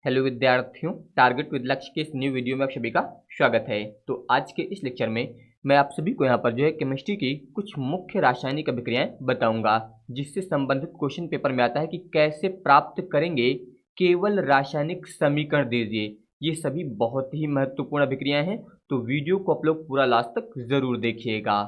Hello विद्यार्थियों, target with लक्ष्य के इस न्यू वीडियो में आप सभी का स्वागत है। तो आज के इस लेक्चर में मैं आप सभी को यहाँ पर जो है केमिस्ट्री की कुछ मुख्य रासायनिक अभिक्रियाएं बताऊंगा, जिससे संबंधित क्वेश्चन पेपर में आता है कि कैसे प्राप्त करेंगे केवल रासायनिक समीकरण दीजिए। ये सभी बहुत ही महत्वपूर्ण अभिक्रियाएं हैं, तो वीडियो को आप लोग पूरा लास्ट तक जरूर देखिएगा।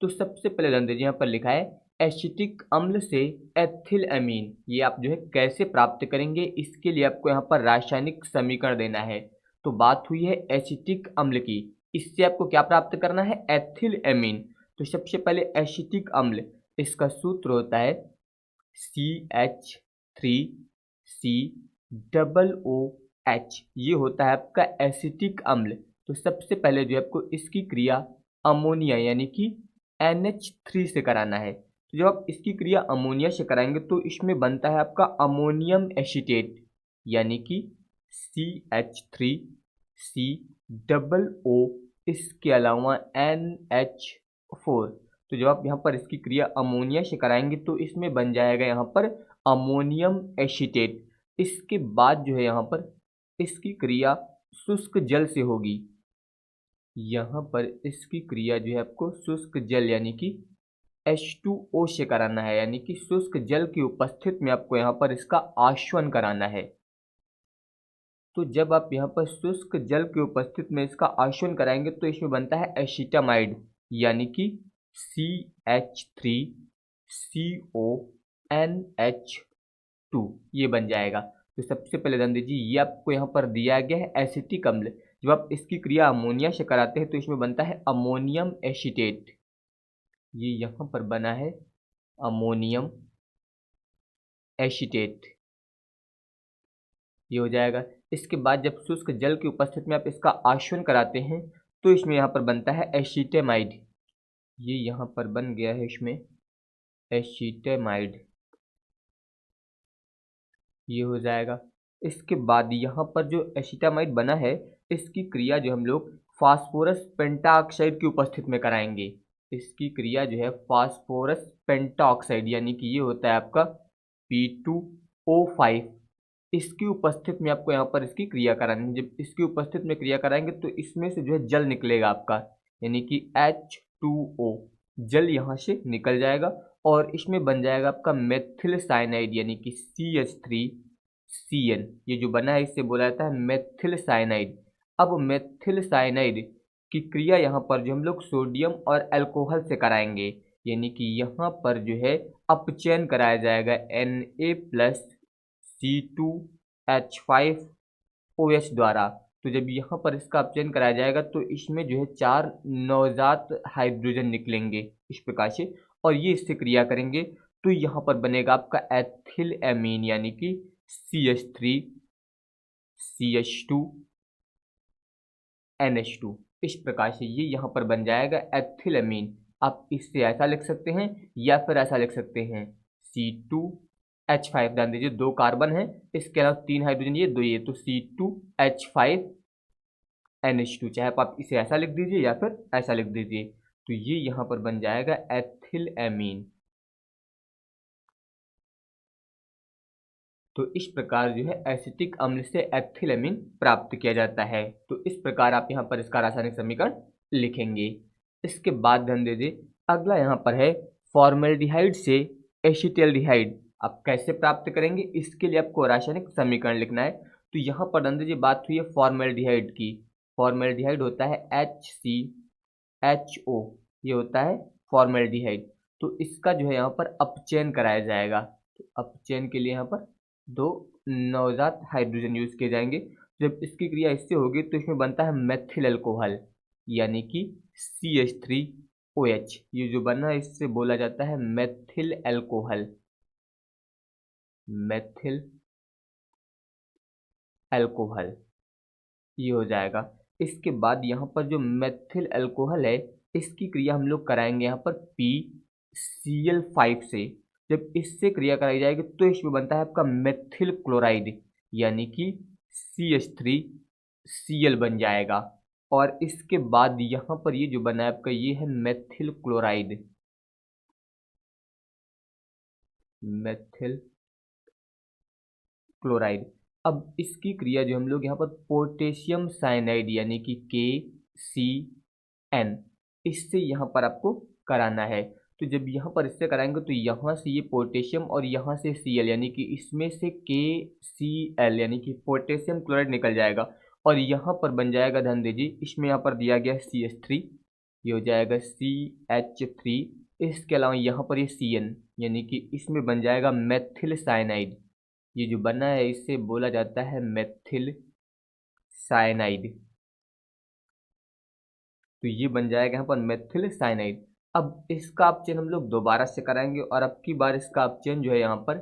तो सबसे पहले ध्यान दीजिए, यहाँ पर लिखा है एसिटिक अम्ल से एथिल अमीन। ये आप जो है कैसे प्राप्त करेंगे, इसके लिए आपको यहाँ पर रासायनिक समीकरण देना है। तो बात हुई है एसिटिक अम्ल की, इससे आपको क्या प्राप्त करना है, एथिल अमीन। तो सबसे पहले एसिटिक अम्ल, इसका सूत्र होता है CH3COOH। ये होता है आपका एसिटिक अम्ल। तो सबसे पहले जो है आपको इसकी क्रिया अमोनिया यानी कि NH3 से कराना है। तो जब आप इसकी क्रिया अमोनिया से कराएंगे तो इसमें बनता है आपका अमोनियम एसीटेट यानी कि CH3COO, इसके अलावा NH4। तो जब आप यहाँ पर इसकी क्रिया अमोनिया से कराएंगे तो इसमें बन जाएगा यहाँ पर अमोनियम एसीटेट। इसके बाद जो है यहाँ पर इसकी क्रिया शुष्क जल से होगी। यहाँ पर इसकी क्रिया जो है आपको शुष्क जल यानी कि H2O से कराना है, यानी कि शुष्क जल की उपस्थिति में आपको यहाँ पर इसका आश्वन कराना है। तो जब आप यहाँ पर शुष्क जल की उपस्थिति में इसका आश्वन कराएंगे तो इसमें बनता है एसिटामाइड यानी कि CH3CONH2, ये बन जाएगा। तो सबसे पहले ध्यान दीजिए, ये आपको यहाँ पर दिया गया है एसिटिक अम्ल। जब आप इसकी क्रिया अमोनिया से कराते हैं तो इसमें बनता है अमोनियम एसीटेट। ये यहाँ पर बना है अमोनियम एसीटेट, ये हो जाएगा। इसके बाद जब शुष्क जल की उपस्थिति में आप इसका आश्वन कराते हैं तो इसमें यहाँ पर बनता है एसीटेमाइड। ये यहाँ पर बन गया है इसमें एसीटेमाइड, ये हो जाएगा। इसके बाद यहाँ पर जो एसीटामाइड बना है इसकी क्रिया जो हम लोग फास्फोरस पेंटाऑक्साइड की उपस्थिति में कराएंगे। इसकी क्रिया जो है फास्फोरस पेंटाऑक्साइड यानी कि ये होता है आपका P2O5, इसकी उपस्थिति में आपको यहाँ पर इसकी क्रिया करानी है। जब इसकी उपस्थिति में क्रिया कराएंगे तो इसमें से जो है जल निकलेगा आपका, यानी कि H2O, जल यहाँ से निकल जाएगा और इसमें बन जाएगा आपका मेथिल साइनाइड यानी कि CH3CN। ये जो बना है इससे बोला जाता है मेथिल साइनाइड। अब मेथिल साइनाइड की क्रिया यहाँ पर जो हम लोग सोडियम और अल्कोहल से कराएंगे, यानी कि यहाँ पर जो है अपचयन कराया जाएगा Na+C2H5OH द्वारा। तो जब यहाँ पर इसका अपचयन कराया जाएगा तो इसमें जो है 4 नवजात हाइड्रोजन निकलेंगे इस प्रकार से, और ये इससे क्रिया करेंगे तो यहाँ पर बनेगा आपका एथिल एमीन यानी कि CH3CH2NH2। इस प्रकार से ये यहाँ पर बन जाएगा एथिल एमीन। आप इससे ऐसा लिख सकते हैं या फिर ऐसा लिख सकते हैं C2H5, ध्यान दीजिए 2 कार्बन है, इसके अलावा 3 हाइड्रोजन, ये 2 ये, तो C2H5NH2। चाहे आप इसे ऐसा लिख दीजिए या फिर ऐसा लिख दीजिए, तो ये यहाँ पर बन जाएगा एथिल एमीन। तो इस प्रकार जो है एसिटिक अम्ल से एथिल एमीन प्राप्त किया जाता है। तो इस प्रकार आप यहाँ पर इसका रासायनिक समीकरण लिखेंगे। इसके बाद ध्यान दीजिए, अगला यहाँ पर है फॉर्मेल्डिहाइड से एसिटाल्डिहाइड। आप कैसे प्राप्त करेंगे, इसके लिए आपको रासायनिक समीकरण लिखना है। तो यहाँ पर ध्यान दीजिए, बात हुई है फॉर्मेल्डिहाइड की। फॉर्मेल्डिहाइड होता है HCHO, ये होता है फॉर्मेल्डिहाइड। तो इसका जो है यहाँ पर अपचयन कराया जाएगा। तो अपचयन के लिए यहाँ पर 2 नवजात हाइड्रोजन यूज किए जाएंगे। जब इसकी क्रिया इससे होगी तो इसमें बनता है मेथिल अल्कोहल यानी कि CH3OH। ये जो बना है इससे बोला जाता है मेथिल अल्कोहल, मेथिल अल्कोहल, ये हो जाएगा। इसके बाद यहाँ पर जो मेथिल अल्कोहल है इसकी क्रिया हम लोग कराएंगे यहाँ पर PCl5 से। जब इससे क्रिया कराई जाएगी तो इसमें बनता है आपका मेथिल क्लोराइड यानी कि CH3Cl बन जाएगा। और इसके बाद यहाँ पर ये जो बना है आपका, ये है मेथिल क्लोराइड, मेथिल क्लोराइड। अब इसकी क्रिया जो हम लोग यहाँ पर पोटेशियम साइनाइड यानी कि KCN, इससे यहाँ पर आपको कराना है। तो जब यहाँ पर इससे कराएंगे तो यहाँ से ये पोटेशियम और यहाँ से Cl यानी कि इसमें से KCl यानी कि पोटेशियम क्लोराइड निकल जाएगा और यहाँ पर बन जाएगा, ध्यान दीजिए इसमें यहाँ पर दिया गया है CH3, ये हो जाएगा CH3। इसके अलावा यहाँ पर ये CN यानी कि इसमें बन जाएगा मेथिल साइनाइड। ये जो बना है इसे बोला जाता है मेथिल साइनाइड। तो ये बन जाएगा यहाँ पर मेथिल साइनाइड। अब इसका अपचयन हम लोग दोबारा से कराएंगे और अब की बार इसका अपचयन जो है यहाँ पर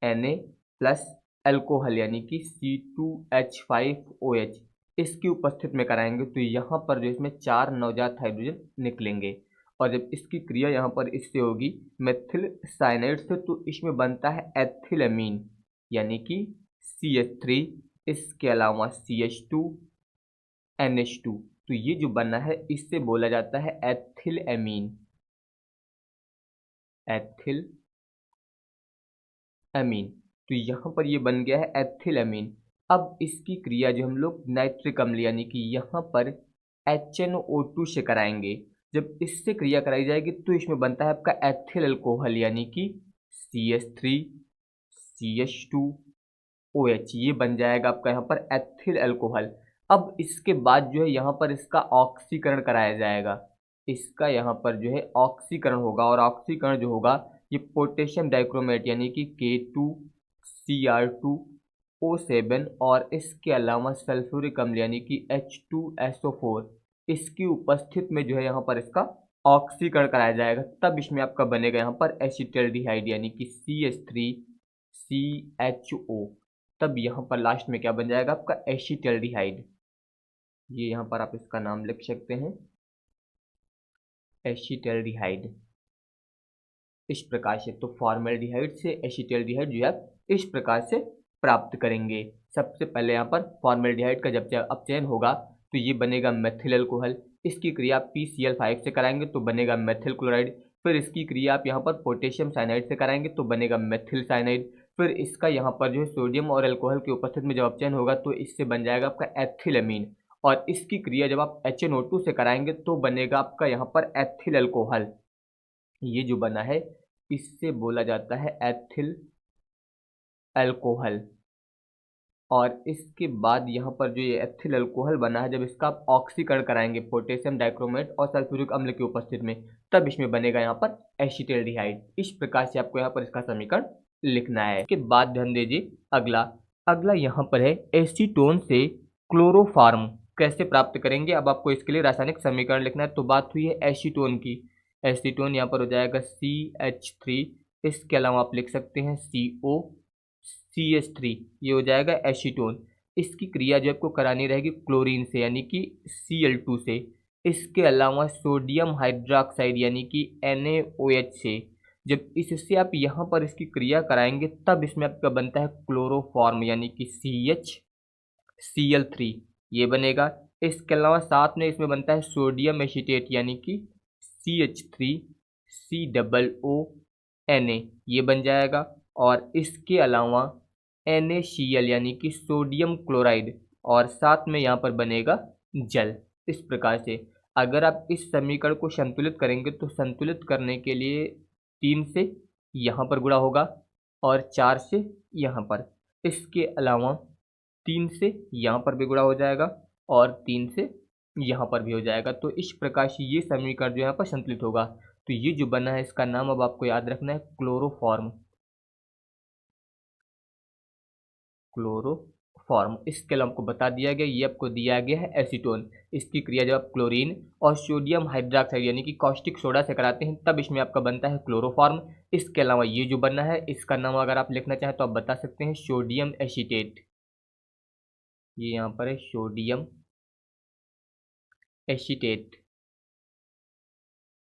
Na प्लस एल्कोहल यानी कि C2H5OH इसकी उपस्थित में कराएंगे। तो यहाँ पर जो इसमें 4 नवजात हाइड्रोजन निकलेंगे और जब इसकी क्रिया यहाँ पर इससे होगी मेथिल साइनाइड से, तो इसमें बनता है एथिलमीन यानी कि CH3, इसके अलावा CH2 NH2। तो ये जो बना है इससे बोला जाता है एथिलएमीन, एथिलएमीन। तो यहाँ पर ये बन गया है एथिलएमीन। अब इसकी क्रिया जो हम लोग नाइट्रिक अम्ल यानी कि यहाँ पर HNO2 से कराएंगे। जब इससे क्रिया कराई जाएगी तो इसमें बनता है आपका एथिल अल्कोहल यानी कि CH3 CH2OH, ये बन जाएगा आपका यहाँ पर एथिल अल्कोहल। अब इसके बाद जो है यहाँ पर इसका ऑक्सीकरण कराया जाएगा, इसका यहाँ पर जो है ऑक्सीकरण होगा और ऑक्सीकरण जो होगा ये पोटेशियम डाइक्रोमेट यानी कि K2Cr2O7 और इसके अलावा सल्फ्यूरिक अम्ल यानी कि H2SO4 इसकी उपस्थित में जो है यहाँ पर इसका ऑक्सीकरण कराया जाएगा। तब इसमें आपका बनेगा यहाँ पर एसिटल्डिहाइड यानी कि CH3CHO। तब यहाँ पर लास्ट में क्या बन जाएगा आपका एसिटल्डिहाइड। ये यहाँ पर आप इसका नाम लिख सकते हैं एसिटल्डिहाइड, इस प्रकार से। तो फॉर्मेल्डिहाइड से एसिटल्डिहाइड जो है आप इस प्रकार से प्राप्त करेंगे। सबसे पहले यहाँ पर फॉर्मेल्डिहाइड का जब अपचयन होगा तो ये बनेगा मेथिल अल्कोहल, इसकी क्रिया आप PCl5 से कराएंगे तो बनेगा मेथिल क्लोराइड। फिर इसकी क्रिया आप यहाँ पर पोटेशियम साइनाइड से कराएंगे तो बनेगा मेथिल साइनाइड। फिर इसका यहाँ पर जो है सोडियम और अल्कोहल की उपस्थिति में जब अपचयन होगा तो इससे बन जाएगा आपका एथिलमीन और इसकी क्रिया जब आप HNO2 से कराएंगे तो बनेगा आपका यहाँ पर एथिल अल्कोहल। ये जो बना है इससे बोला जाता है एथिल अल्कोहल। और इसके बाद यहाँ पर जो ये एथिल अल्कोहल बना है जब इसका आप ऑक्सीकरण कराएंगे पोटेशियम डाइक्रोमेट और सल्फ्यूरिक अम्ल की उपस्थिति में, तब इसमें बनेगा यहाँ पर एसिटल्डिहाइड। इस प्रकार से आपको यहाँ पर इसका समीकरण लिखना है। इसके बाद ध्यान दीजिए अगला यहाँ पर है एसीटोन से क्लोरोफॉर्म कैसे प्राप्त करेंगे। अब आपको इसके लिए रासायनिक समीकरण लिखना है। तो बात हुई है एसीटोन की, एसीटोन यहाँ पर हो जाएगा CH3, इसके अलावा आप लिख सकते हैं CH3, ये हो जाएगा एसीटोन। इसकी क्रिया जो आपको करानी रहेगी क्लोरीन से यानी कि Cl2 से, इसके अलावा सोडियम हाइड्रोक्साइड यानी कि NaOH से। जब इससे आप यहाँ पर इसकी क्रिया कराएंगे तब इसमें आपका बनता है क्लोरोफॉर्म यानी कि CHCl3, ये बनेगा। इसके अलावा साथ में इसमें बनता है सोडियम एसीटेट यानी कि CH3COONA, ये बन जाएगा। और इसके अलावा NaCl यानी कि सोडियम क्लोराइड और साथ में यहाँ पर बनेगा जल। इस प्रकार से अगर आप इस समीकरण को संतुलित करेंगे तो संतुलित करने के लिए 3 से यहाँ पर गुणा होगा और 4 से यहाँ पर, इसके अलावा 3 से यहाँ पर भी गुणा हो जाएगा और 3 से यहाँ पर भी हो जाएगा। तो इस प्रकार से ये समीकरण जो यहाँ पर संतुलित होगा। तो ये जो बना है इसका नाम अब आपको याद रखना है क्लोरोफॉर्म, क्लोरोफॉर्म। इसके अलावा आपको बता दिया गया, ये आपको दिया गया है एसीटोन। इसकी क्रिया जब आप क्लोरीन और सोडियम हाइड्रोक्साइड यानी कि कॉस्टिक सोडा से कराते हैं तब इसमें आपका बनता है क्लोरोफॉर्म। इसके अलावा ये जो बना है इसका नाम अगर आप लिखना चाहें तो आप बता सकते हैं सोडियम एसीटेट, ये यहाँ पर है सोडियम एसीटेट।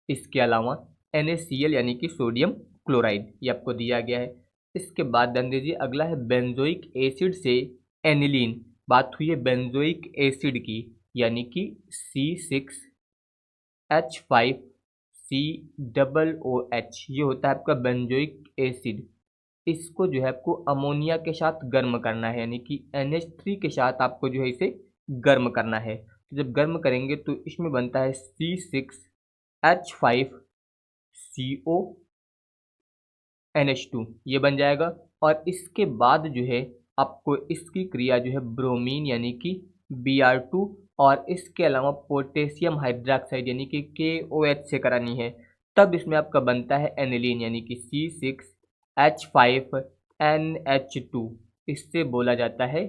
इसके अलावा NaCl यानी कि सोडियम क्लोराइड, ये आपको दिया गया है। इसके बाद ध्यान दीजिए अगला है बेंजोइक एसिड से एनिलीन। बात हुई है बेंजोइक एसिड की यानी कि C6H5COOH, ये होता है आपका बेंजोइक एसिड। इसको जो है आपको अमोनिया के साथ गर्म करना है, यानी कि NH3 के साथ आपको जो है इसे गर्म करना है। तो जब गर्म करेंगे तो इसमें बनता है C6H5CO ये बन जाएगा। और इसके बाद जो है आपको इसकी क्रिया जो है ब्रोमीन यानी कि Br2 और इसके अलावा पोटेशियम हाइड्रोक्साइड यानी कि KOH से करानी है। तब इसमें आपका बनता है एनिलीन यानी कि C6H5NH2, इससे बोला जाता है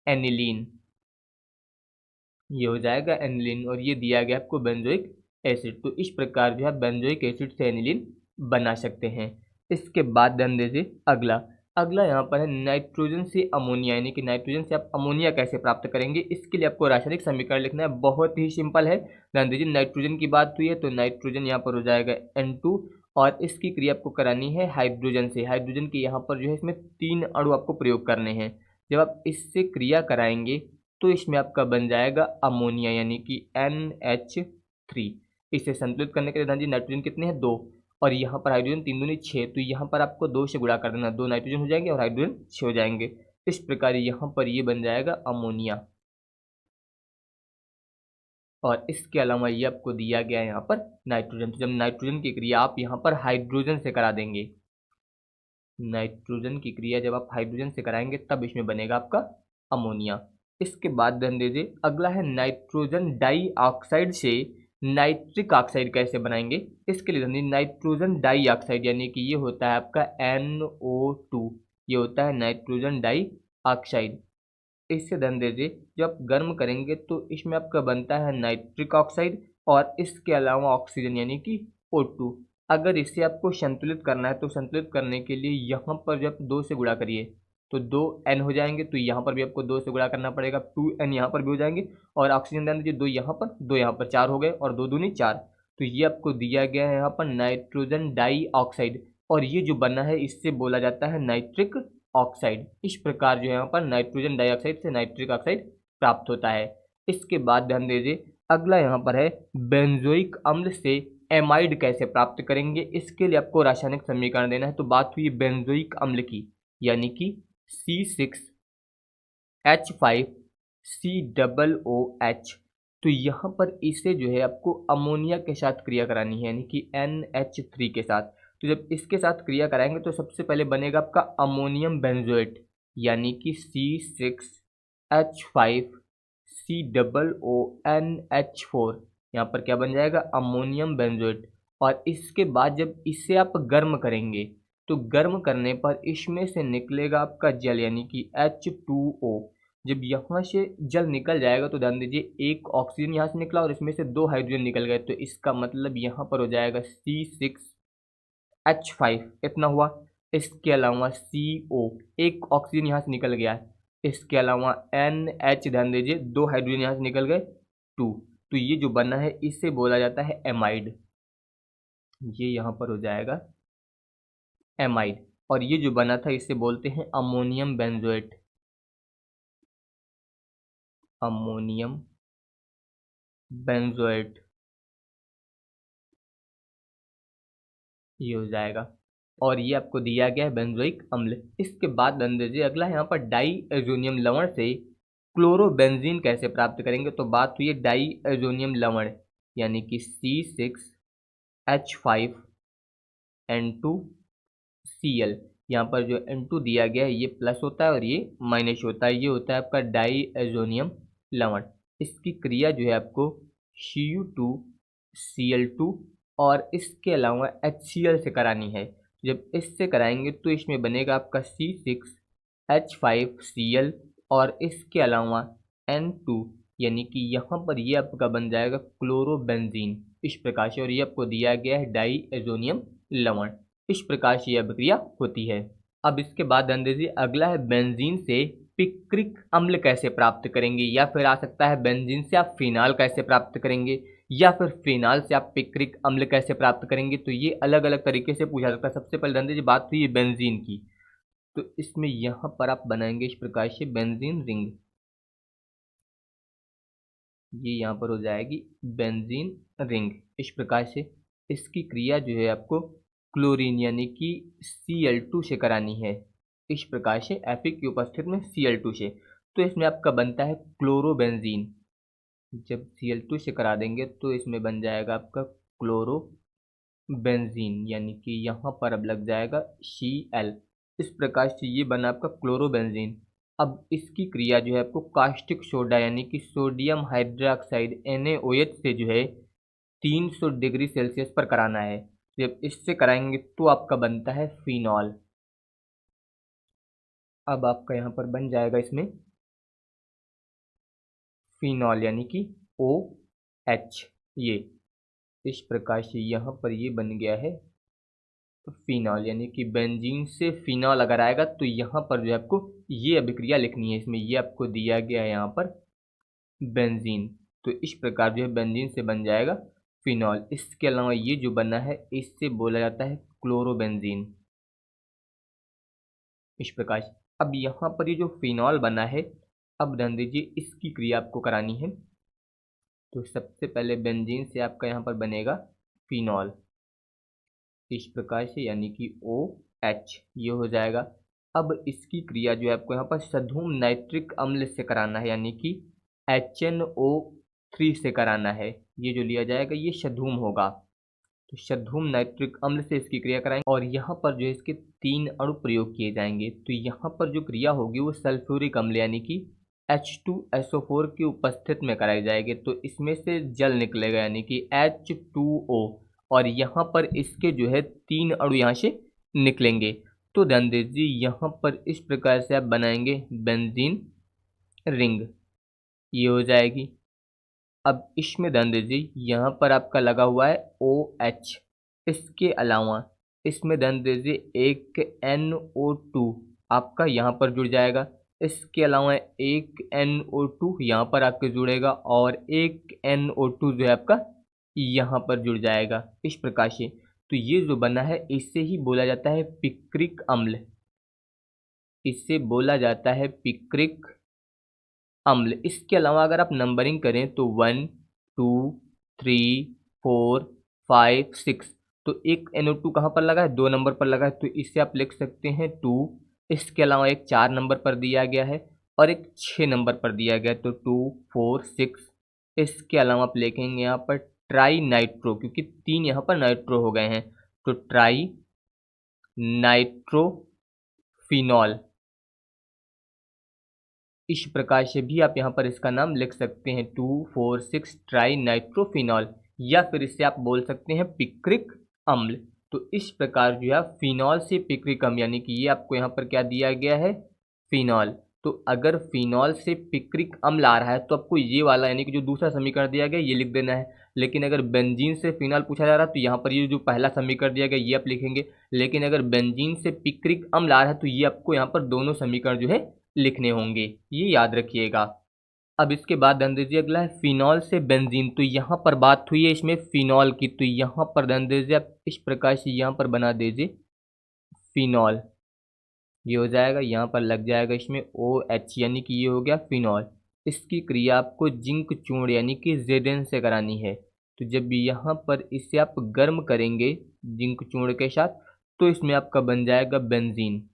एनिलीन। ये हो जाएगा एनिलीन और ये दिया गया आपको बेंजोइक एसिड। तो इस प्रकार जो है बेंजोइक एसिड से एनिलीन बना सकते हैं। इसके बाद ध्यान दीजिए अगला अगला यहाँ पर है नाइट्रोजन से अमोनिया, यानी कि नाइट्रोजन से आप अमोनिया कैसे प्राप्त करेंगे। इसके लिए आपको रासायनिक समीकरण लिखना है, बहुत ही सिंपल है। ध्यान दीजिए नाइट्रोजन की बात हुई है तो नाइट्रोजन यहाँ पर हो जाएगा N2 और इसकी क्रिया आपको करानी है हाइड्रोजन से। हाइड्रोजन के यहाँ पर जो है इसमें 3 अणु आपको प्रयोग करने हैं। जब आप इससे क्रिया कराएंगे तो इसमें आपका बन जाएगा अमोनिया यानी कि NH3। इसे संतुलित करने के लिए ध्यान दीजिए नाइट्रोजन कितने हैं 2 और यहाँ पर हाइड्रोजन 3 दूनी 6, तो यहाँ पर आपको 2 से गुणा कर देना, 2 नाइट्रोजन हो जाएंगे और हाइड्रोजन 6 हो जाएंगे। इस प्रकार यहाँ पर ये बन जाएगा अमोनिया। और इसके अलावा ये आपको दिया गया है यहाँ पर नाइट्रोजन। तो जब नाइट्रोजन की क्रिया आप यहाँ पर हाइड्रोजन से करा देंगे, नाइट्रोजन की क्रिया जब आप हाइड्रोजन से कराएंगे तब इसमें बनेगा आपका अमोनिया। इसके बाद ध्यान दीजिए अगला है नाइट्रोजन डाई ऑक्साइड से नाइट्रिक ऑक्साइड कैसे बनाएंगे। इसके लिए ध्यान दीजिए नाइट्रोजन डाई ऑक्साइड यानी कि ये होता है आपका NO2, ये होता है नाइट्रोजन डाई ऑक्साइड। इससे ध्यान दीजिए जब आप गर्म करेंगे तो इसमें आपका बनता है नाइट्रिक ऑक्साइड और इसके अलावा ऑक्सीजन यानी कि O2। अगर इसे आपको संतुलित करना है तो संतुलित करने के लिए यहाँ पर जब 2 से गुणा करिए तो 2N हो जाएंगे, तो यहाँ पर भी आपको 2 से गुणा करना पड़ेगा, 2N यहाँ पर भी हो जाएंगे। और ऑक्सीजन ध्यान दीजिए 2 यहाँ पर 2 यहाँ पर 4 हो गए और 2 दूनी 4। तो ये आपको दिया गया है यहाँ पर नाइट्रोजन डाई ऑक्साइड और ये जो बना है इससे बोला जाता है नाइट्रिक ऑक्साइड। इस प्रकार जो है यहाँ पर नाइट्रोजन डाइऑक्साइड से नाइट्रिक ऑक्साइड प्राप्त होता है। इसके बाद ध्यान दीजिए अगला यहाँ पर है बेंजोइक अम्ल से एमाइड कैसे प्राप्त करेंगे। इसके लिए आपको रासायनिक समीकरण देना है। तो बात हुई बेंजोइक अम्ल की यानी कि C6H5COOH। तो यहाँ पर इसे जो है आपको अमोनिया के साथ क्रिया करानी है यानी कि NH3 के साथ। तो जब इसके साथ क्रिया कराएंगे तो सबसे पहले बनेगा आपका अमोनियम बेंजोएट यानी कि C6H5COONH4। यहाँ पर क्या बन जाएगा अमोनियम बेंजोएट। और इसके बाद जब इसे आप गर्म करेंगे तो गर्म करने पर इसमें से निकलेगा आपका जल यानी कि H2O। जब यहाँ से जल निकल जाएगा तो ध्यान दीजिए एक ऑक्सीजन यहाँ से निकला और इसमें से 2 हाइड्रोजन निकल गए, तो इसका मतलब यहाँ पर हो जाएगा C6H5 इतना हुआ। इसके अलावा CO एक ऑक्सीजन यहाँ से निकल गया है, इसके अलावा NH ध्यान दीजिए 2 हाइड्रोजन यहाँ से निकल गए 2। तो ये जो बना है इसे बोला जाता है एमाइड, ये यहाँ पर हो जाएगा एमाइड। और ये जो बना था इसे बोलते हैं अमोनियम बेंजोएट, अमोनियम बेंजोएट ये हो जाएगा। और ये आपको दिया गया है बेंजोइक अम्ल। इसके बाद ध्यान दीजिए अगला यहाँ पर डाई एजोनियम लवण से क्लोरोबेंजीन कैसे प्राप्त करेंगे। तो बात हुई है डाई एजोनियम लवण यानी कि C6H5N2Cl। यहाँ पर जो N2 दिया गया है ये प्लस होता है और ये माइनस होता है, ये होता है आपका डाई एजोनियम लवण। इसकी क्रिया जो है आपको Cu2Cl2 और इसके अलावा HCl से करानी है। जब इससे कराएंगे तो इसमें बनेगा आपका C6H5Cl और इसके अलावा N2 यानी कि यहाँ पर ये आपका बन जाएगा क्लोरोबेंजीन इस प्रकार से। और ये आपको दिया गया है डाई एजोनियम लवण। इस प्रकार से यह अभिक्रिया होती है। अब इसके बाद ध्यान दीजिए अगला है बेंजीन से पिक्रिक अम्ल कैसे प्राप्त करेंगे, या फिर आ सकता है बेंजीन से आप फिनाल कैसे प्राप्त करेंगे, या फिर फिनाल से आप पिक्रिक अम्ल कैसे प्राप्त करेंगे। तो ये अलग अलग तरीके से पूछा जाता है। सबसे पहले ध्यान दीजिए बात हुई है बेंजीन की, तो इसमें यहाँ पर आप बनाएंगे इस प्रकार से बेंजीन रिंग, ये यहाँ पर हो जाएगी बेंजीन रिंग इस प्रकार से। इसकी क्रिया जो है आपको क्लोरीन यानी कि Cl2 से करानी है। इस प्रकार से Fe की उपस्थिति में Cl2 से, तो इसमें आपका बनता है क्लोरोबेंजीन। जब Cl2 से करा देंगे तो इसमें बन जाएगा आपका क्लोरोबेंजीन, यानी कि यहाँ पर अब लग जाएगा Cl। इस प्रकार से ये बना आपका क्लोरोबेंजीन। अब इसकी क्रिया जो है आपको कास्टिक सोडा यानी कि सोडियम हाइड्रोक्साइड NaOH से जो है 300 डिग्री सेल्सियस पर कराना है। जब इससे कराएंगे तो आपका बनता है फिनॉल। अब आपका यहाँ पर बन जाएगा इसमें फिनॉल यानी कि OH। ये इस प्रकार से यहाँ पर ये बन गया है फिनॉल, यानी कि बेंजीन से फिनॉल अगर आएगा तो यहाँ पर जो है आपको ये अभिक्रिया लिखनी है। इसमें ये आपको दिया गया है यहाँ पर बेंजीन, तो इस प्रकार जो है बेंजीन से बन जाएगा फिनॉल। इसके अलावा ये जो बना है इससे बोला जाता है क्लोरोबेंजीन। इस प्रकार से अब यहाँ पर ये जो फिनॉल बना है, अब ध्यान दीजिए इसकी क्रिया आपको करानी है। तो सबसे पहले बेंजीन से आपका यहाँ पर बनेगा फिनॉल इस प्रकार से, यानी कि OH ये हो जाएगा। अब इसकी क्रिया जो है आपको यहाँ पर सधूम नाइट्रिक अम्ल से कराना है, यानी कि HNO3 से कराना है। ये जो लिया जाएगा ये सधूम होगा, तो सधूम नाइट्रिक अम्ल से इसकी क्रिया कराएंगे और यहाँ पर जो है इसके 3 अणु प्रयोग किए जाएंगे। तो यहाँ पर जो क्रिया होगी वो सल्फ्यूरिक अम्ल यानी कि H2SO4 की उपस्थिति में कराई जाएगी। तो इसमें से जल निकलेगा यानी कि H2O, और यहाँ पर इसके जो है 3 अणु यहाँ से निकलेंगे। तो ध्यान दीजिए यहाँ पर इस प्रकार से आप बनाएंगे बेंजीन रिंग, ये हो जाएगी। अब इसमें ध्यान दीजिए यहाँ पर आपका लगा हुआ है OH, इसके अलावा इसमें ध्यान दीजिए एक NO2 आपका यहाँ पर जुड़ जाएगा। इसके अलावा एक NO2 यहाँ पर आपके जुड़ेगा और एक NO2 जो है आपका यहाँ पर जुड़ जाएगा इस प्रकार से। तो ये जो बना है इससे ही बोला जाता है पिक्रिक अम्ल, इससे बोला जाता है पिक्रिक अम्ल। इसके अलावा अगर आप नंबरिंग करें तो 1 2 3 4 5 6, तो एक NO2 कहाँ पर लगा है, 2 नंबर पर लगा है, तो इसे आप लिख सकते हैं 2। इसके अलावा एक 4 नंबर पर दिया गया है और एक 6 नंबर पर दिया गया है, तो 2 4 6। इसके अलावा आप लिखेंगे यहाँ पर ट्राई नाइट्रो, क्योंकि 3 यहाँ पर नाइट्रो हो गए हैं, तो ट्राई नाइट्रोफिनॉल। इस प्रकार से भी आप यहाँ पर इसका नाम लिख सकते हैं 2 4 6 ट्राई नाइट्रोफिनॉल, या फिर इसे आप बोल सकते हैं पिक्रिक अम्ल। तो इस प्रकार जो है फिनॉल से पिक्रिक अम्ल, यानी कि ये आपको यहाँ पर क्या दिया गया है फिनॉल। तो अगर फिनॉल से पिक्रिक अम्ल आ रहा है तो आपको ये वाला यानी कि जो दूसरा समीकरण दिया गया ये लिख देना है। लेकिन अगर बेंजीन से फिनॉल पूछा जा रहा है तो यहाँ पर ये जो पहला समीकरण दिया गया ये आप लिखेंगे। लेकिन अगर बेंजीन से पिक्रिक अम्ल आ रहा है तो ये आपको यहाँ पर दोनों समीकरण जो है लिखने होंगे, ये याद रखिएगा। अब इसके बाद ध्यान दीजिए अगला है फिनॉल से बेंजीन। तो यहाँ पर बात हुई है इसमें फिनॉल की, तो यहाँ पर ध्यान दीजिए आप इस प्रकार से यहाँ पर बना दीजिए फिनॉल, ये हो जाएगा। यहाँ पर लग जाएगा इसमें OH, यानी कि ये हो गया फिनॉल। इसकी क्रिया आपको जिंक चूर्ण यानी कि Zn से करानी है। तो जब यहाँ पर इसे आप गर्म करेंगे जिंक चूर्ण के साथ तो इसमें आपका बन जाएगा बेंजीन।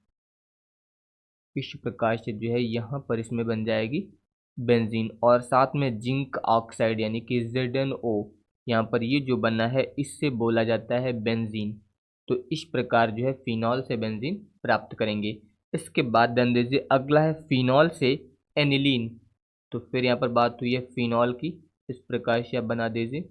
इस प्रकार से जो है यहाँ पर इसमें बन जाएगी बेंजीन और साथ में जिंक ऑक्साइड यानी कि ZnO, यहाँ पर ये जो बना है इससे बोला जाता है बेंजीन। तो इस प्रकार जो है फिनॉल से बेंजीन प्राप्त करेंगे। इसके बाद ध्यान दीजिए अगला है फिनॉल से एनिलीन। तो फिर यहाँ पर बात हुई है फिनॉल की, इस प्रकार से आप बना दीजिए,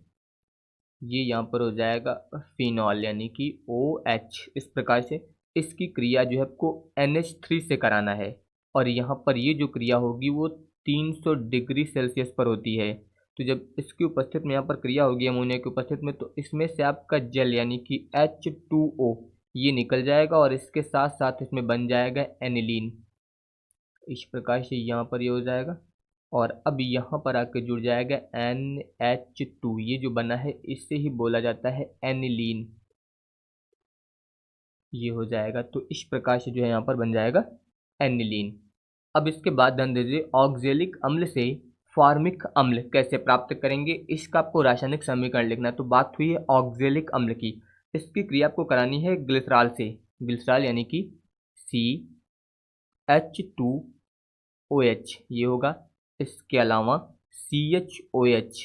ये यहाँ पर हो जाएगा फिनॉल यानी कि OH। इस प्रकार से इसकी क्रिया जो है आपको NH3 से कराना है और यहाँ पर ये जो क्रिया होगी वो 300 डिग्री सेल्सियस पर होती है। तो जब इसकी उपस्थिति में यहाँ पर क्रिया होगी अमोनिया की उपस्थिति में, तो इसमें से आपका जल यानी कि H2O ये निकल जाएगा और इसके साथ साथ इसमें बन जाएगा एनिलीन। इस प्रकार से यहाँ पर ये हो जाएगा और अब यहाँ पर आकर जुड़ जाएगा NH2, ये जो बना है इससे ही बोला जाता है एनिलीन, ये हो जाएगा। तो इस प्रकार से जो है यहाँ पर बन जाएगा एनिलीन। अब इसके बाद ध्यान दीजिए ऑक्जेलिक अम्ल से फॉर्मिक अम्ल कैसे प्राप्त करेंगे, इसका आपको रासायनिक समीकरण लिखना है। तो बात हुई है ऑक्जेलिक अम्ल की, इसकी क्रिया आपको करानी है ग्लिसरॉल से, ग्लिसरॉल यानी कि CH2OH ये होगा, इसके अलावा CHOH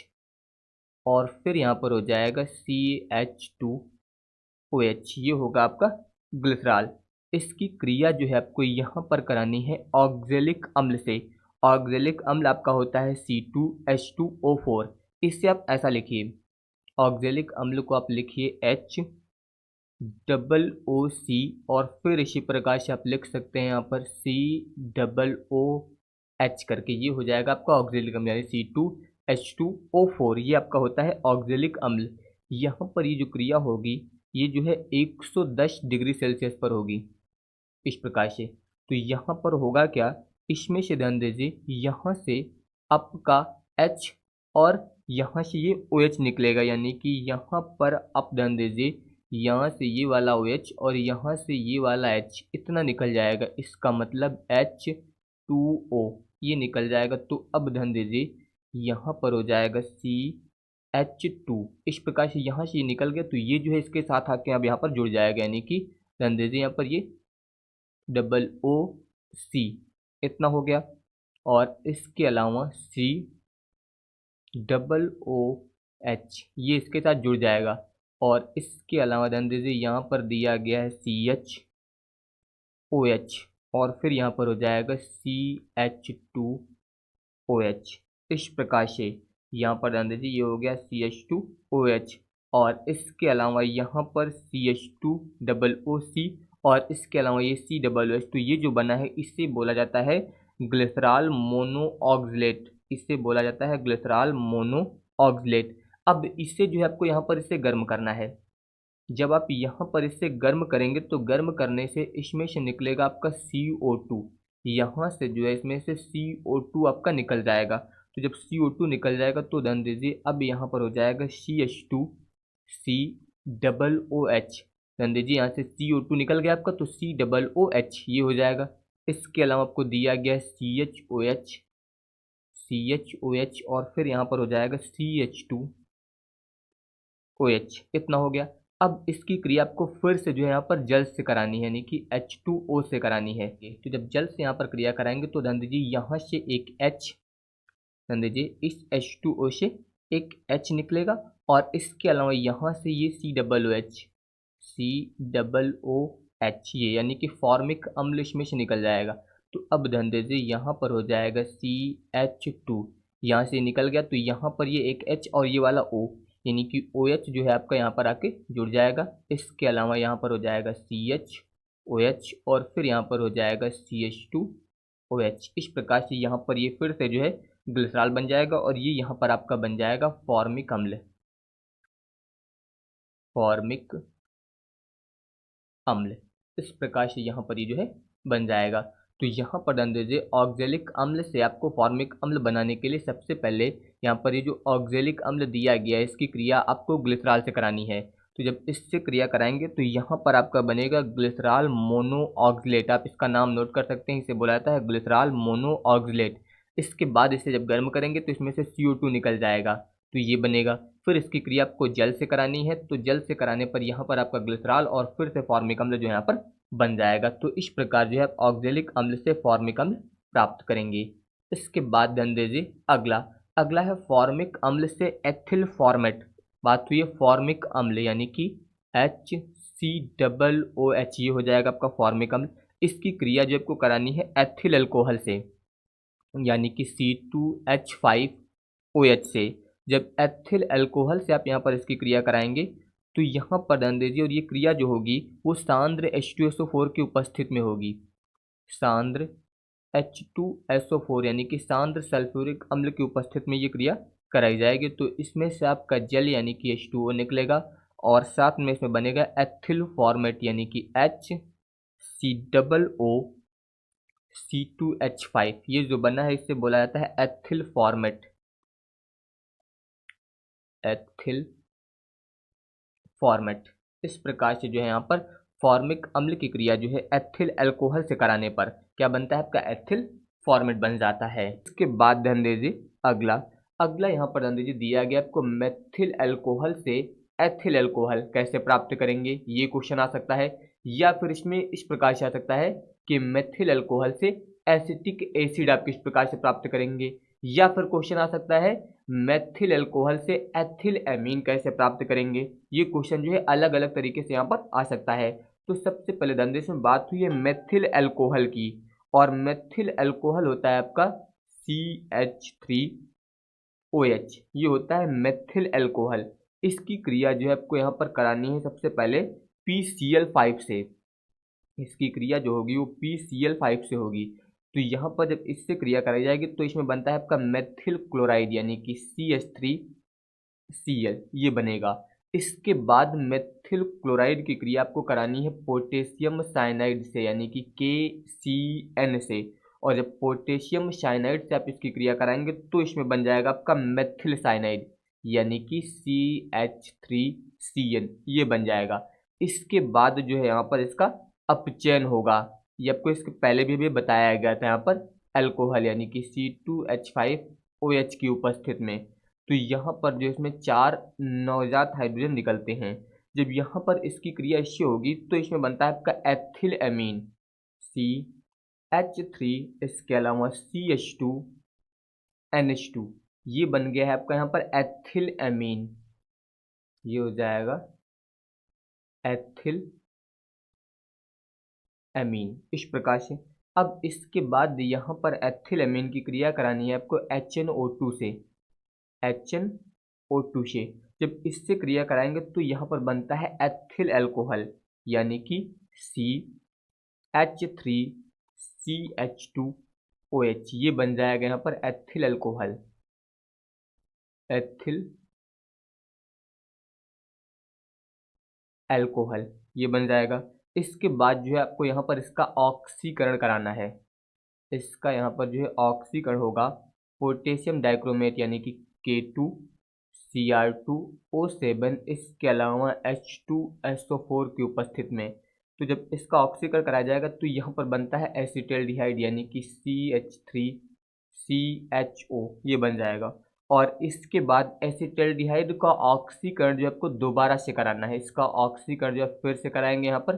और फिर यहाँ पर हो जाएगा CH2OH ये होगा आपका ग्लिसरॉल। इसकी क्रिया जो है आपको यहाँ पर करानी है ऑक्जेलिक अम्ल से। ऑक्जेलिक अम्ल आपका होता है C2H2O4। इससे आप ऐसा लिखिए, ऑक्जेलिक अम्ल को आप लिखिए HOOC और फिर इसी प्रकार से आप लिख सकते हैं यहाँ पर COOH करके, ये हो जाएगा आपका ऑक्जेलिक अम्ल यानी C2H2O4 ये आपका होता है ऑक्जेलिक अम्ल। यहाँ पर ये जो क्रिया होगी ये जो है 110 डिग्री सेल्सियस पर होगी इस प्रकार से। तो यहाँ पर होगा क्या, इसमें से ध्यान दीजिए यहाँ से आपका H और यहाँ से ये OH निकलेगा, यानी कि यहाँ पर आप ध्यान दीजिए यहाँ से ये वाला OH और यहाँ से ये वाला H इतना निकल जाएगा, इसका मतलब H2O ये निकल जाएगा। तो अब ध्यान दीजिए यहाँ पर हो जाएगा CH2, इस प्रकार से यहाँ से ये निकल गया तो ये जो है इसके साथ आके अब यहाँ पर जुड़ जाएगा, यानी कि ध्यान दीजिए यहाँ पर ये OOC इतना हो गया और इसके अलावा COOH ये इसके साथ जुड़ जाएगा और इसके अलावा ध्यान दीजिए यहाँ पर दिया गया है CHOH और फिर यहाँ पर हो जाएगा CH2OH। इस प्रकार से यहाँ पर ध्यान दीजिए ये हो गया CH2OH और इसके अलावा यहाँ पर CH2OOC और इसके अलावा ये COOH। तो ये जो बना है इससे बोला जाता है ग्लिसरॉल मोनोऑक्सलेट, इससे बोला जाता है ग्लिसरॉल मोनोऑक्सलेट। अब इससे जो है आपको यहाँ पर इसे गर्म करना है। जब आप यहाँ पर इसे गर्म करेंगे तो गर्म करने से इसमें से निकलेगा आपका CO2, यहाँ से जो है इसमें से CO2 आपका निकल जाएगा। तो जब CO2 निकल जाएगा तो ध्यान दीजिए अब यहाँ पर हो जाएगा CH2COOH। ध्यान दीजिए यहाँ से CO2 निकल गया आपका तो COOH ये हो जाएगा। इसके अलावा आपको दिया गया CHOH और फिर यहाँ पर हो जाएगा CH2OH इतना हो गया। अब इसकी क्रिया आपको फिर से जो है यहाँ पर जल से करानी है, यानी कि H2O से करानी है। तो जब जल से यहाँ पर क्रिया कराएंगे तो ध्यान दीजिए यहाँ से एक H, ध्यान दीजिए इस H2O से एक H निकलेगा और इसके अलावा यहाँ से ये COOH ये यानी कि फॉर्मिक अम्ल इसमें से निकल जाएगा। तो अब ध्यान दीजिए यहाँ पर हो जाएगा CH2, यहाँ से निकल गया तो यहाँ पर ये एक H और ये वाला O यानी कि OH जो है आपका यहाँ पर आके जुड़ जाएगा। इसके अलावा यहाँ पर हो जाएगा CHOH और फिर यहाँ पर हो जाएगा CH2OH। इस प्रकार से यहाँ पर ये फिर से जो है ग्लिसरॉल बन जाएगा और ये यहाँ पर आपका बन जाएगा फॉर्मिक अम्ल, फॉर्मिक अम्ल। इस प्रकार से यहाँ पर ये जो है बन जाएगा। तो यहाँ पर ध्यान दीजिए ऑक्जेलिक अम्ल से आपको फॉर्मिक अम्ल बनाने के लिए सबसे पहले यहाँ पर ये जो ऑक्जेलिक अम्ल दिया गया है इसकी क्रिया आपको ग्लिसरॉल से करानी है। तो जब इससे क्रिया कराएंगे तो यहाँ पर आपका बनेगा ग्लिसरॉल मोनोऑक्सलेट, आप इसका नाम नोट कर सकते हैं, इसे बोला जाता है ग्लिसरॉल मोनोऑक्सलेट। इसके बाद इसे जब गर्म करेंगे तो इसमें से CO2 निकल जाएगा तो ये बनेगा। फिर इसकी क्रिया आपको जल से करानी है, तो जल से कराने पर यहाँ पर आपका ग्लिसरॉल और फिर से फॉर्मिक अम्ल जो यहाँ पर बन जाएगा। तो इस प्रकार जो है आप ऑक्जेलिक अम्ल से फॉर्मिक अम्ल प्राप्त करेंगे। इसके बाद ध्यान दीजिए अगला है फॉर्मिक अम्ल से एथिल फॉर्मेट। बात हुई है फॉर्मिक अम्ल यानी कि HCOOH ये हो जाएगा आपका फॉर्मिक अम्ल। इसकी क्रिया जो आपको करानी है एथिल अल्कोहल से यानी कि C2H5OH से। जब एथिल अल्कोहल से आप यहाँ पर इसकी क्रिया कराएंगे तो यहाँ पर ध्यान दीजिए और ये क्रिया जो होगी वो सांद्र H2SO4 की उपस्थिति में होगी, सांद्र H2SO4 यानी कि सांद्र सल्फ्यूरिक अम्ल की उपस्थिति में ये क्रिया कराई जाएगी। तो इसमें से आपका जल यानी कि H2O निकलेगा और साथ में इसमें बनेगा एथिल फॉर्मेट यानी कि HCOOC2H5 ये जो बना है इससे बोला जाता है एथिल फॉर्मेट, एथिल फॉर्मेट। इस प्रकार से जो है यहाँ पर फॉर्मिक अम्ल की क्रिया जो है एथिल अल्कोहल से कराने पर क्या बनता है आपका एथिल फॉर्मेट बन जाता है। इसके बाद ध्यान दीजिए अगला यहाँ पर ध्यान दीजिए दिया गया आपको मेथिल अल्कोहल से एथिल अल्कोहल कैसे प्राप्त करेंगे, ये क्वेश्चन आ सकता है। या फिर इसमें इस प्रकार से आ सकता है कि मेथिल अल्कोहल से एसिटिक एसिड आप किस प्रकार से प्राप्त करेंगे। या फिर क्वेश्चन आ सकता है मेथिल अल्कोहल से एथिल एमीन कैसे प्राप्त करेंगे। ये क्वेश्चन जो है अलग अलग तरीके से यहाँ पर आ सकता है। तो सबसे पहले धंधे में बात हुई है मेथिल अल्कोहल की, और मेथिल अल्कोहल होता है आपका CH3OH, ये होता है मेथिल अल्कोहल। इसकी क्रिया जो है आपको यहाँ पर करानी है सबसे पहले PCl5 से। इसकी क्रिया जो होगी वो PCl5 से होगी। तो यहाँ पर जब इससे क्रिया कराई जाएगी तो इसमें बनता है आपका मेथिल क्लोराइड यानी कि CH3Cl, ये बनेगा। इसके बाद मेथिल क्लोराइड की क्रिया आपको करानी है पोटेशियम साइनाइड से यानी कि KCN से। और जब पोटेशियम साइनाइड से आप इसकी क्रिया कराएंगे तो इसमें बन जाएगा आपका मेथिल साइनाइड यानी कि CH3Cn, ये बन जाएगा। इसके बाद जो है यहाँ पर इसका अपचयन होगा। ये आपको इसके पहले भी बताया गया था यहाँ पर अल्कोहल यानी कि C2H5OH की उपस्थिति में। तो यहाँ पर जो इसमें 4 नवजात हाइड्रोजन निकलते हैं। जब यहाँ पर इसकी क्रिया इससे होगी तो इसमें बनता है आपका एथिल एमीन CH3, इसके अलावा CH2NH2, ये बन गया है आपका यहाँ पर एथिल एमीन। ये हो जाएगा एथिल एमीन इस प्रकार से। अब इसके बाद यहाँ पर एथिल एमीन की क्रिया करानी है आपको HNO2 से। HNO2 से जब इससे क्रिया कराएंगे तो यहाँ पर बनता है एथिल अल्कोहल यानी कि CH3CH2OH, ये बन जाएगा यहाँ पर एथिल अल्कोहल, एथिल अल्कोहल, ये बन जाएगा। इसके बाद जो है आपको यहाँ पर इसका ऑक्सीकरण कराना है। इसका यहाँ पर जो है ऑक्सीकरण होगा पोटेशियम डाइक्रोमेट यानी कि K2Cr2O7, इसके अलावा H2SO4 की उपस्थिति में। तो जब इसका ऑक्सीकरण कराया जाएगा तो यहाँ पर बनता है एसिटल्डिहाइड यानी कि CH3CHO, ये बन जाएगा। और इसके बाद एसिटल्डिहाइड का ऑक्सीकरण जो आपको दोबारा से कराना है। इसका ऑक्सीकरण जो फिर से कराएंगे यहाँ पर